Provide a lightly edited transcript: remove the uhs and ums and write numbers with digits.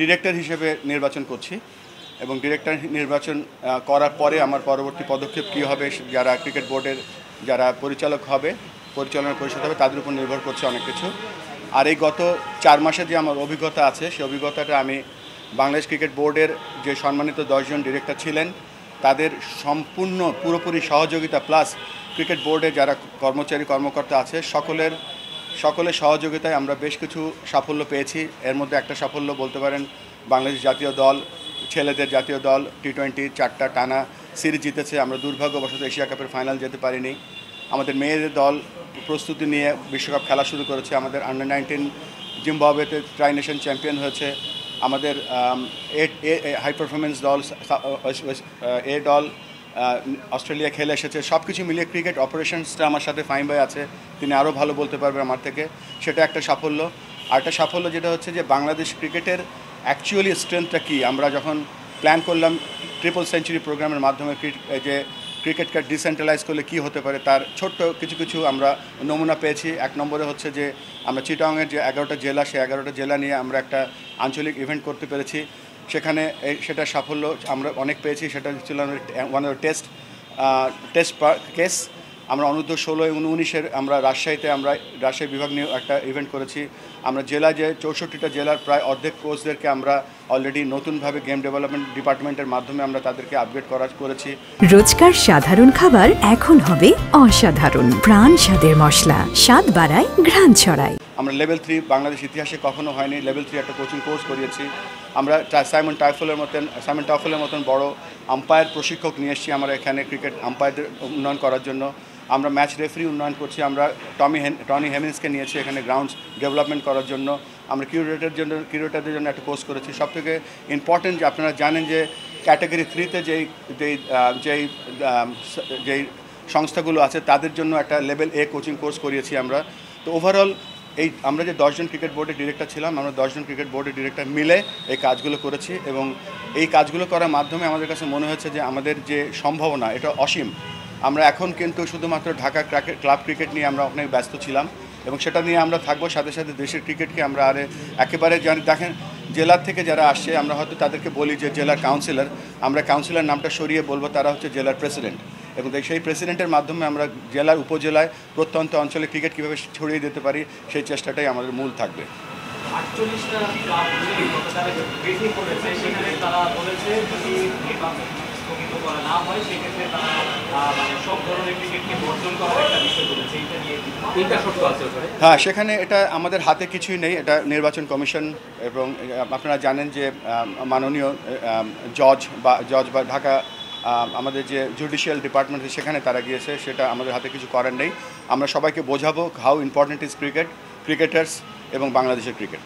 Director হিসেবে নির্বাচন করছি এবং ডিরেক্টর নির্বাচন করার পরে আমার পরবর্তী পদক্ষেপ কী হবে, যারা ক্রিকেট বোর্ডের যারা পরিচালক হবে, পরিচালনা পরিষদ হবে, তাদের উপর নির্ভর করছে অনেক কিছু। আর এই গত 4 মাসে যে আমার অভিজ্ঞতা আছে, সেই অভিজ্ঞতাটা আমি বাংলাদেশ ক্রিকেট বোর্ডের যে সম্মানিত 10 জন ডিরেক্টর ছিলেন তাদের সম্পূর্ণ পুরোপুরি সহযোগিতা প্লাস ক্রিকেট বোর্ডে যারা কর্মকর্তা আছে সকলের সহযোগিতায় আমরা বেশ কিছু সাফল্য পেয়েছি। এর মধ্যে একটা সাফল্য বলতে পারেন, বাংলাদেশ জাতীয় দল, ছেলেদের জাতীয় দল T20 4টা টানা সিরিজ জিতেছে। আমরা দুর্ভাগ্যবশত এশিয়া কাপের ফাইনাল যেতে পারিনি। আমাদের মেয়েদের দল প্রস্তুতি নিয়ে বিশ্বকাপ খেলা শুরু করেছে। আমাদের আন্ডার-19 জিম্বাবুয়েতে ট্রাই নেশন চ্যাম্পিয়ন হয়েছে। আমাদের হাই পারফরমেন্স দল এ দল অস্ট্রেলিয়া খেলে এসেছে। সব কিছু মিলিয়ে ক্রিকেট অপারেশনসটা আমার সাথে ফাহিম ভাই আছে, তিনি আরও ভালো বলতে পারবেন আমার থেকে। সেটা একটা সাফল্য। আরেকটা সাফল্য যেটা হচ্ছে যে বাংলাদেশ ক্রিকেটের অ্যাকচুয়ালি স্ট্রেংথটা কী, আমরা যখন প্ল্যান করলাম ট্রিপল সেঞ্চুরি প্রোগ্রামের মাধ্যমে যে ক্রিকেটকে ডিসেন্ট্রালাইজ করলে কী হতে পারে, তার ছোট্ট কিছু আমরা নমুনা পেয়েছি। 1 নম্বরে হচ্ছে যে আমরা চিটাগংয়ের যে 11টা জেলা, সেই 11টা জেলা নিয়ে আমরা একটা আঞ্চলিক ইভেন্ট করতে পেরেছি। সেখানে সেটা সাফল্য আমরা অনেক পেয়েছি। সেটা ছিল ওয়ান অফ টেস্ট কেস। আমরা অনূর্ধ্ব 16 এবং 19-এর আমরা রাজশাহী বিভাগ নিয়ে একটা ইভেন্ট করেছি। আমরা জেলায় যে 64টা জেলার প্রায় অর্ধেক কোচদেরকে আমরা অলরেডি নতুনভাবে গেম ডেভেলপমেন্ট ডিপার্টমেন্টের মাধ্যমে আমরা তাদেরকে আপগ্রেড করেছি। রোজকার সাধারণ খাবার এখন হবে অসাধারণ। প্রাণ স্বাদের মশলা, স্বাদ বাড়ায়, ঘ্রাণ ছড়ায়। আমরা লেভেল 3 বাংলাদেশ ইতিহাসে কখনো হয়নি, লেভেল 3 একটা কোচিং কোর্স করিয়েছি। আমরা সাইমন টাফেলের মতন বড় আম্পায়ার প্রশিক্ষক নিয়ে এসেছি আমরা এখানে ক্রিকেট আম্পায়ারদের উন্নয়ন করার জন্য। আমরা ম্যাচ রেফারি উন্নয়ন করছি। আমরা টনি হেমিন্সকে নিয়েছি এখানে গ্রাউন্ডস ডেভেলপমেন্ট করার জন্য। আমরা কিউরেটরদের জন্য একটা কোর্স করেছি। সবথেকে ইম্পর্টেন্ট যে আপনারা জানেন যে ক্যাটাগরি 3-তে যেই সংস্থাগুলো আছে তাদের জন্য একটা লেভেল A কোচিং কোর্স করিয়েছি আমরা। তো ওভারঅল আমরা যে 10 জন ক্রিকেট বোর্ডের ডিরেক্টর ছিলাম, আমরা 10 জন ক্রিকেট বোর্ডের ডিরেক্টর মিলে এই কাজগুলো করেছি এবং এই কাজগুলো করার মাধ্যমে আমাদের কাছে মনে হচ্ছে যে আমাদের যে সম্ভাবনা এটা অসীম। আমরা এখন কিন্তু শুধুমাত্র ঢাকা ক্লাব ক্রিকেট নিয়ে আমরা অনেক ব্যস্ত ছিলাম এবং সেটা নিয়ে আমরা থাকবো। সাথে সাথে দেশের ক্রিকেটকে আমরা একেবারে জানি। দেখেন, জেলার থেকে যারা আসছে আমরা হয়তো তাদেরকে বলি যে জেলার কাউন্সিলর, আমরা কাউন্সিলর নামটা সরিয়ে বলবো তারা হচ্ছে জেলার প্রেসিডেন্ট এবং সেই প্রেসিডেন্টের মাধ্যমে আমরা জেলার উপজেলায় প্রত্যন্ত অঞ্চলে ক্রিকেট কীভাবে ছড়িয়ে দিতে পারি সেই চেষ্টাটাই আমাদের মূল থাকবে। হ্যাঁ, সেখানে এটা আমাদের হাতে কিছুই নেই, এটা নির্বাচন কমিশন এবং আপনারা জানেন যে মাননীয় জজ বা ঢাকা আমাদের যে জুডিশিয়াল ডিপার্টমেন্ট সেখানে তারা গিয়েছে, সেটা আমাদের হাতে কিছু করার নেই। আমরা সবাইকে বোঝাবো হাউ ইম্পর্টেন্ট ইজ ক্রিকেটার্স এবং বাংলাদেশের ক্রিকেট।